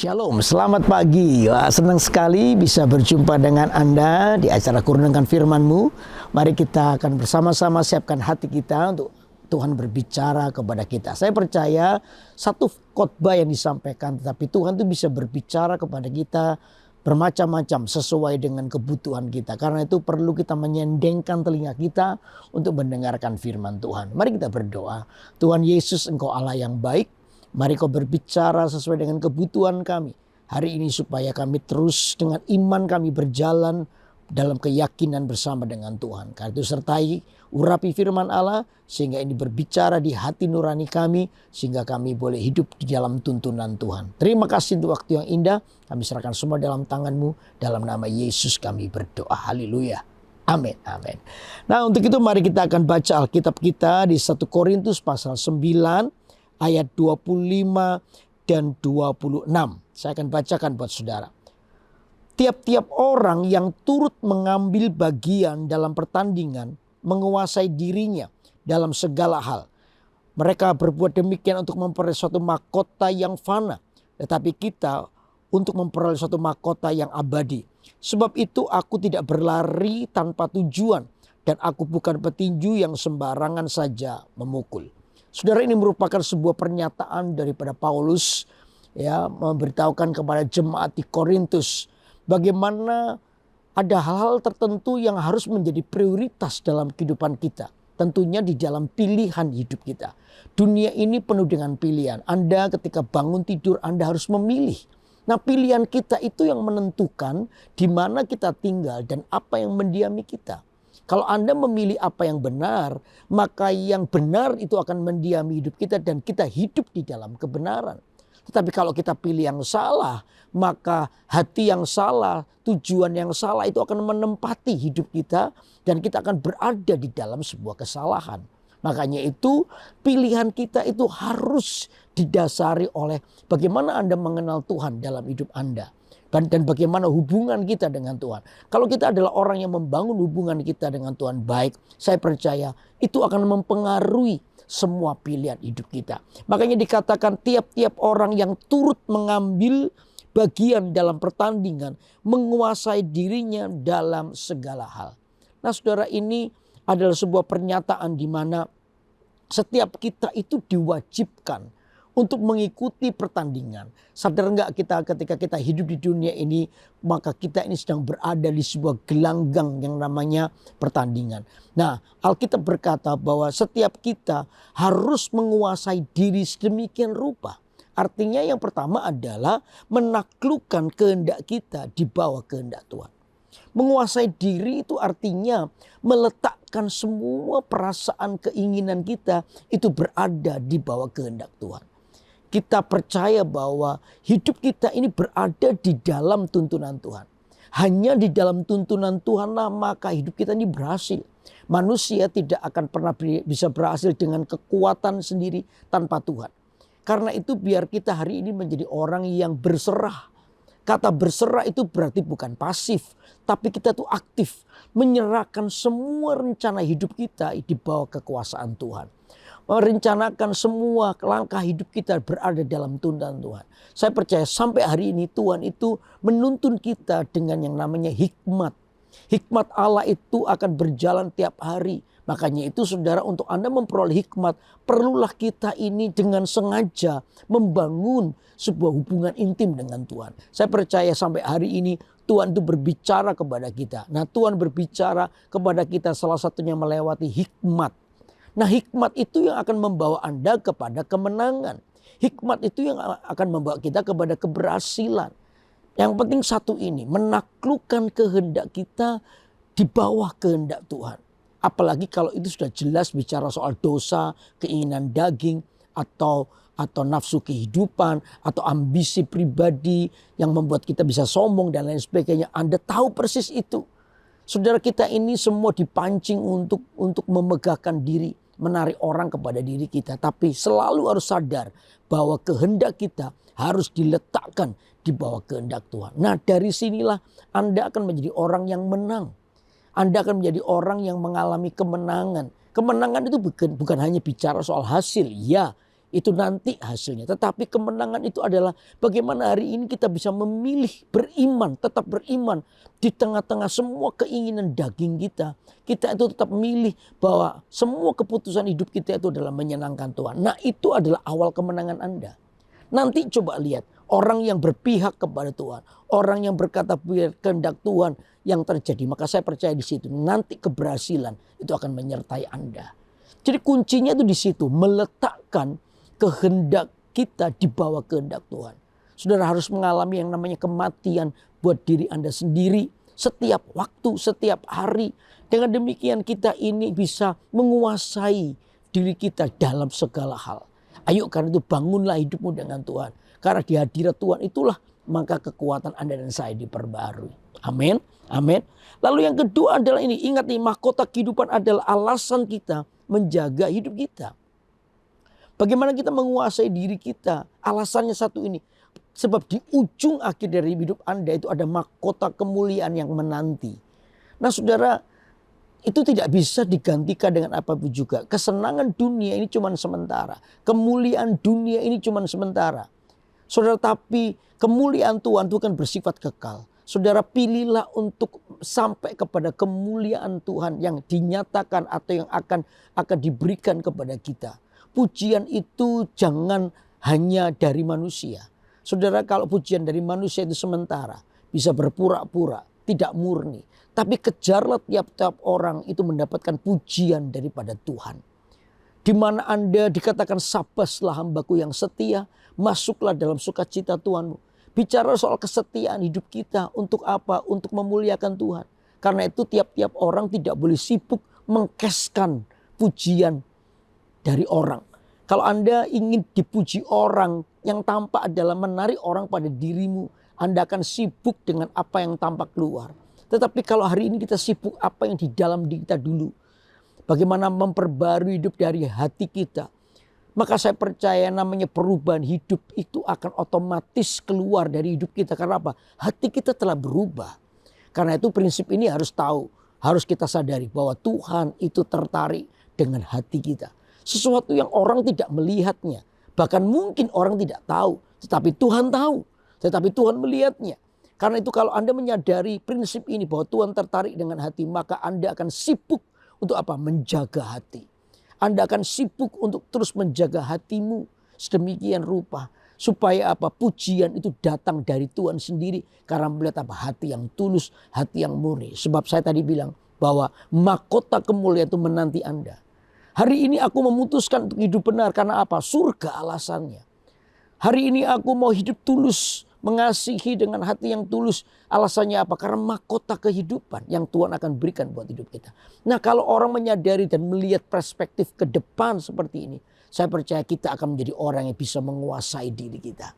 Shalom, selamat pagi. Wah, senang sekali bisa berjumpa dengan Anda di acara Kurniakan Firman-Mu. Mari kita akan bersama-sama siapkan hati kita untuk Tuhan berbicara kepada kita. Saya percaya satu khotbah yang disampaikan, tetapi Tuhan itu bisa berbicara kepada kita bermacam-macam sesuai dengan kebutuhan kita. Karena itu perlu kita menyendengkan telinga kita untuk mendengarkan firman Tuhan. Mari kita berdoa. Tuhan Yesus, Engkau Allah yang baik. Mari Kau berbicara sesuai dengan kebutuhan kami hari ini supaya kami terus dengan iman kami berjalan dalam keyakinan bersama dengan Tuhan. Karena itu sertai urapi firman Allah sehingga ini berbicara di hati nurani kami sehingga kami boleh hidup di dalam tuntunan Tuhan. Terima kasih untuk waktu yang indah. Kami serahkan semua dalam tangan-Mu. Dalam nama Yesus kami berdoa. Haleluya. Amin. Amin. Nah, untuk itu mari kita akan baca Alkitab kita di 1 Korintus pasal 9 ayat 25 dan 26. Saya akan bacakan buat saudara. Tiap-tiap orang yang turut mengambil bagian dalam pertandingan menguasai dirinya dalam segala hal. Mereka berbuat demikian untuk memperoleh suatu mahkota yang fana. Tetapi kita untuk memperoleh suatu mahkota yang abadi. Sebab itu aku tidak berlari tanpa tujuan. Dan aku bukan petinju yang sembarangan saja memukul. Saudara, ini merupakan sebuah pernyataan daripada Paulus ya, memberitahukan kepada jemaat di Korintus bagaimana ada hal-hal tertentu yang harus menjadi prioritas dalam kehidupan kita. Tentunya di dalam pilihan hidup kita. Dunia ini penuh dengan pilihan. Anda ketika bangun tidur Anda harus memilih. Nah, pilihan kita itu yang menentukan di mana kita tinggal dan apa yang mendiami kita. Kalau Anda memilih apa yang benar, maka yang benar itu akan mendiami hidup kita dan kita hidup di dalam kebenaran. Tetapi kalau kita pilih yang salah, maka hati yang salah, tujuan yang salah itu akan menempati hidup kita dan kita akan berada di dalam sebuah kesalahan. Makanya itu pilihan kita itu harus didasari oleh bagaimana Anda mengenal Tuhan dalam hidup Anda. Dan bagaimana hubungan kita dengan Tuhan. Kalau kita adalah orang yang membangun hubungan kita dengan Tuhan baik, saya percaya itu akan mempengaruhi semua pilihan hidup kita. Makanya dikatakan tiap-tiap orang yang turut mengambil bagian dalam pertandingan menguasai dirinya dalam segala hal. Nah, saudara, ini adalah sebuah pernyataan di mana setiap kita itu diwajibkan untuk mengikuti pertandingan. Sadar enggak kita ketika kita hidup di dunia ini, maka kita ini sedang berada di sebuah gelanggang yang namanya pertandingan. Nah, Alkitab berkata bahwa setiap kita harus menguasai diri sedemikian rupa. Artinya yang pertama adalah menaklukkan kehendak kita di bawah kehendak Tuhan. Menguasai diri itu artinya meletakkan semua perasaan keinginan kita itu berada di bawah kehendak Tuhan. Kita percaya bahwa hidup kita ini berada di dalam tuntunan Tuhan. Hanya di dalam tuntunan Tuhanlah maka hidup kita ini berhasil. Manusia tidak akan pernah bisa berhasil dengan kekuatan sendiri tanpa Tuhan. Karena itu biar kita hari ini menjadi orang yang berserah. Kata berserah itu berarti bukan pasif, tapi kita tuh aktif. Menyerahkan semua rencana hidup kita di bawah kekuasaan Tuhan. Merencanakan semua langkah hidup kita berada dalam tuntunan Tuhan. Saya percaya sampai hari ini Tuhan itu menuntun kita dengan yang namanya hikmat. Hikmat Allah itu akan berjalan tiap hari. Makanya itu saudara, untuk Anda memperoleh hikmat, perlulah kita ini dengan sengaja membangun sebuah hubungan intim dengan Tuhan. Saya percaya sampai hari ini Tuhan itu berbicara kepada kita. Nah, Tuhan berbicara kepada kita salah satunya melewati hikmat. Nah, hikmat itu yang akan membawa Anda kepada kemenangan. Hikmat itu yang akan membawa kita kepada keberhasilan. Yang penting satu ini, menaklukkan kehendak kita di bawah kehendak Tuhan. Apalagi kalau itu sudah jelas bicara soal dosa, keinginan daging, atau nafsu kehidupan, atau ambisi pribadi yang membuat kita bisa sombong dan lain sebagainya. Anda tahu persis itu. Saudara, kita ini semua dipancing untuk memegahkan diri, menarik orang kepada diri kita. Tapi selalu harus sadar bahwa kehendak kita harus diletakkan di bawah kehendak Tuhan. Nah, dari sinilah Anda akan menjadi orang yang menang. Anda akan menjadi orang yang mengalami kemenangan. Kemenangan itu bukan hanya bicara soal hasil. Ya, Itu nanti hasilnya. Tetapi kemenangan itu adalah bagaimana hari ini kita bisa memilih beriman, tetap beriman. Di tengah-tengah semua keinginan daging kita. Kita itu tetap memilih bahwa semua keputusan hidup kita itu adalah menyenangkan Tuhan. Nah, itu adalah awal kemenangan Anda. Nanti coba lihat orang yang berpihak kepada Tuhan. Orang yang berkata kehendak Tuhan yang terjadi. Maka saya percaya di situ nanti keberhasilan itu akan menyertai Anda. Jadi kuncinya itu di situ. Meletakkan kehendak kita di bawah kehendak Tuhan. Saudara harus mengalami yang namanya kematian buat diri Anda sendiri. Setiap waktu, setiap hari. Dengan demikian kita ini bisa menguasai diri kita dalam segala hal. Ayo karena itu bangunlah hidupmu dengan Tuhan. Karena di hadirat Tuhan itulah maka kekuatan Anda dan saya diperbarui. Amin. Amin. Lalu yang kedua adalah ini. Ingat nih, mahkota kehidupan adalah alasan kita menjaga hidup kita. Bagaimana kita menguasai diri kita? Alasannya satu ini. Sebab di ujung akhir dari hidup Anda itu ada mahkota kemuliaan yang menanti. Nah saudara, itu tidak bisa digantikan dengan apapun juga. Kesenangan dunia ini cuma sementara. Kemuliaan dunia ini cuma sementara. Saudara, tapi kemuliaan Tuhan itu kan bersifat kekal. Saudara, pilihlah untuk sampai kepada kemuliaan Tuhan yang dinyatakan atau yang akan diberikan kepada kita. Pujian itu jangan hanya dari manusia. Saudara, kalau pujian dari manusia itu sementara, bisa berpura-pura, tidak murni. Tapi kejarlah tiap-tiap orang itu mendapatkan pujian daripada Tuhan. Di mana Anda dikatakan sabaslah hambaku yang setia, masuklah dalam sukacita Tuhanmu. Bicara soal kesetiaan hidup kita untuk apa? Untuk memuliakan Tuhan. Karena itu tiap-tiap orang tidak boleh sibuk mengkeskan pujian dari orang. Kalau Anda ingin dipuji orang, yang tampak adalah menarik orang pada dirimu. Anda akan sibuk dengan apa yang tampak keluar. Tetapi kalau hari ini kita sibuk apa yang di dalam diri kita dulu. Bagaimana memperbarui hidup dari hati kita. Maka saya percaya namanya perubahan hidup itu akan otomatis keluar dari hidup kita. Karena apa? Hati kita telah berubah. Karena itu prinsip ini harus tahu. Harus kita sadari bahwa Tuhan itu tertarik dengan hati kita. Sesuatu yang orang tidak melihatnya. Bahkan mungkin orang tidak tahu. Tetapi Tuhan tahu. Tetapi Tuhan melihatnya. Karena itu kalau Anda menyadari prinsip ini bahwa Tuhan tertarik dengan hati. Maka Anda akan sibuk untuk apa? Menjaga hati. Anda akan sibuk untuk terus menjaga hatimu. Sedemikian rupa. Supaya apa? Pujian itu datang dari Tuhan sendiri. Karena melihat apa? Hati yang tulus. Hati yang murni. Sebab saya tadi bilang bahwa mahkota kemuliaan itu menanti Anda. Hari ini aku memutuskan untuk hidup benar. Karena apa? Surga alasannya. Hari ini aku mau hidup tulus. Mengasihi dengan hati yang tulus. Alasannya apa? Karena mahkota kehidupan yang Tuhan akan berikan buat hidup kita. Nah, kalau orang menyadari dan melihat perspektif ke depan seperti ini. Saya percaya kita akan menjadi orang yang bisa menguasai diri kita.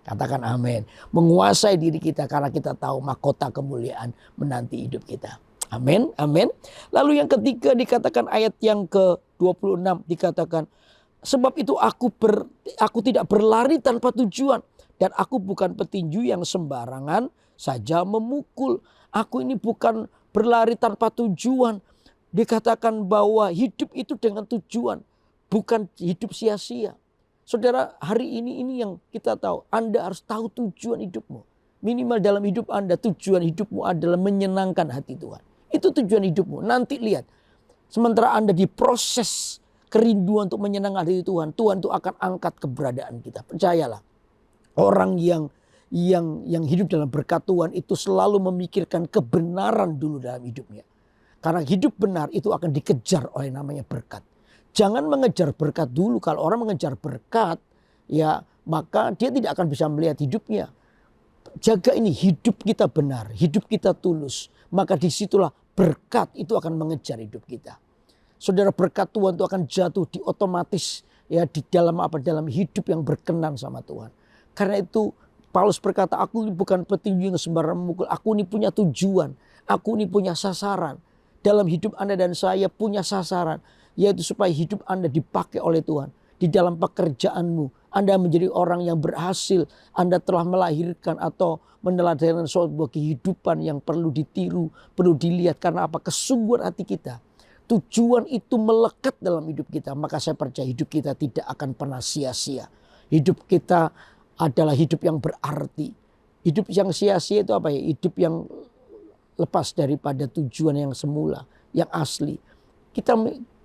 Katakan amin. Menguasai diri kita karena kita tahu mahkota kemuliaan menanti hidup kita. Amin, amin. Lalu yang ketiga dikatakan ayat yang ke-26 dikatakan. Sebab itu aku tidak berlari tanpa tujuan. Dan aku bukan petinju yang sembarangan saja memukul. Aku ini bukan berlari tanpa tujuan. Dikatakan bahwa hidup itu dengan tujuan. Bukan hidup sia-sia. Saudara, hari ini yang kita tahu. Anda harus tahu tujuan hidupmu. Minimal dalam hidup Anda, tujuan hidupmu adalah menyenangkan hati Tuhan. Itu tujuan hidupmu. Nanti lihat. Sementara Anda diproses kerinduan untuk menyenangkan hati Tuhan. Tuhan itu akan angkat keberadaan kita. Percayalah. Orang yang hidup dalam berkat Tuhan itu selalu memikirkan kebenaran dulu dalam hidupnya. Karena hidup benar itu akan dikejar oleh namanya berkat. Jangan mengejar berkat dulu. Kalau orang mengejar berkat, ya maka dia tidak akan bisa melihat hidupnya. Jaga ini, hidup kita benar, hidup kita tulus. Maka disitulah berkat itu akan mengejar hidup kita. Saudara, berkat Tuhan itu akan jatuh di otomatis ya di dalam hidup yang berkenan sama Tuhan. Karena itu Paulus berkata, aku ini bukan petinju yang sembarangan memukul. Aku ini punya tujuan. Aku ini punya sasaran. Dalam hidup Anda dan saya punya sasaran. Yaitu supaya hidup Anda dipakai oleh Tuhan. Di dalam pekerjaanmu. Anda menjadi orang yang berhasil. Anda telah melahirkan atau meneladani sebuah kehidupan yang perlu ditiru. Perlu dilihat karena apa? Kesungguhan hati kita. tujuan itu melekat dalam hidup kita, maka saya percaya hidup kita tidak akan pernah sia-sia. Hidup kita adalah hidup yang berarti. Hidup yang sia-sia itu apa ya? Hidup yang lepas daripada tujuan yang semula, yang asli. Kita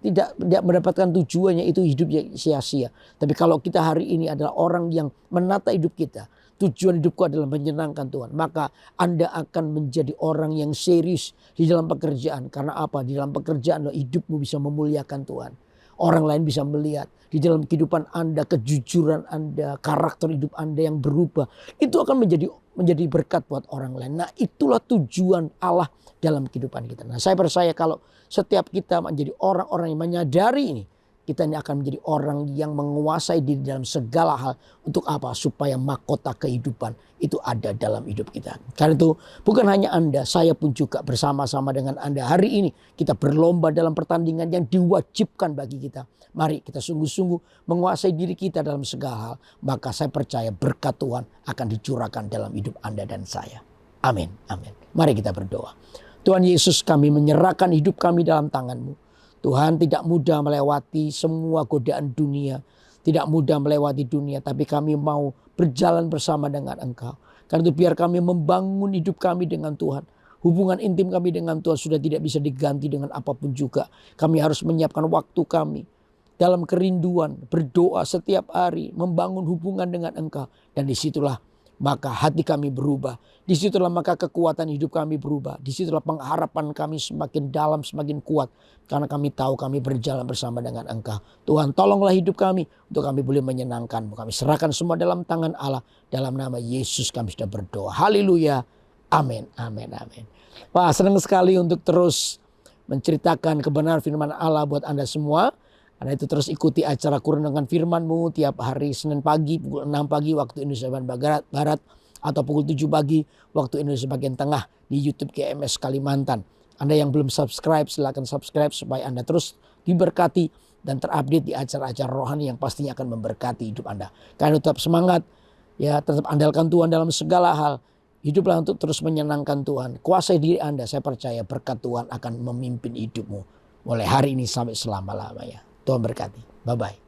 tidak mendapatkan tujuannya, itu hidup yang sia-sia. Tapi kalau kita hari ini adalah orang yang menata hidup kita, tujuan hidupku adalah menyenangkan Tuhan, maka Anda akan menjadi orang yang serius di dalam pekerjaan. Karena apa? Di dalam pekerjaan hidupmu bisa memuliakan Tuhan. Orang lain bisa melihat di dalam kehidupan Anda, kejujuran Anda, karakter hidup Anda yang berubah. Itu akan menjadi berkat buat orang lain. Nah, itulah tujuan Allah dalam kehidupan kita. Nah, saya percaya kalau setiap kita menjadi orang-orang yang menyadari ini, kita ini akan menjadi orang yang menguasai diri dalam segala hal. Untuk apa? Supaya mahkota kehidupan itu ada dalam hidup kita. Karena itu bukan hanya Anda, saya pun juga bersama-sama dengan Anda. Hari ini kita berlomba dalam pertandingan yang diwajibkan bagi kita. Mari kita sungguh-sungguh menguasai diri kita dalam segala hal. Maka saya percaya berkat Tuhan akan dicurahkan dalam hidup Anda dan saya. Amin, amin. Mari kita berdoa. Tuhan Yesus, kami menyerahkan hidup kami dalam tangan-Mu. Tuhan, tidak mudah melewati semua godaan dunia. Tidak mudah melewati dunia, tapi kami mau berjalan bersama dengan Engkau. Karena itu biar kami membangun hidup kami dengan Tuhan. Hubungan intim kami dengan Tuhan sudah tidak bisa diganti dengan apapun juga. Kami harus menyiapkan waktu kami dalam kerinduan, berdoa setiap hari, membangun hubungan dengan Engkau. Dan disitulah maka hati kami berubah. Disitulah maka kekuatan hidup kami berubah. Disitulah pengharapan kami semakin dalam, semakin kuat. Karena kami tahu kami berjalan bersama dengan Engkau. Tuhan, tolonglah hidup kami untuk kami boleh menyenangkan-Mu. Kami serahkan semua dalam tangan Allah. Dalam nama Yesus kami sudah berdoa. Haleluya. Amin, amin, amin. Wah, senang sekali untuk terus menceritakan kebenaran firman Allah buat Anda semua. Karena itu terus ikuti acara Kurniakan Firman-Mu tiap hari Senin pagi pukul 6 pagi waktu Indonesia Barat atau pukul 7 pagi waktu Indonesia bagian tengah di YouTube GMS Kalimantan. Anda yang belum subscribe silakan subscribe supaya Anda terus diberkati dan terupdate di acara-acara rohani yang pastinya akan memberkati hidup Anda. Karena tetap semangat, ya tetap andalkan Tuhan dalam segala hal. Hiduplah untuk terus menyenangkan Tuhan. Kuasai diri Anda, saya percaya berkat Tuhan akan memimpin hidupmu mulai hari ini sampai selama-lamanya. Tuhan berkati. Bye-bye.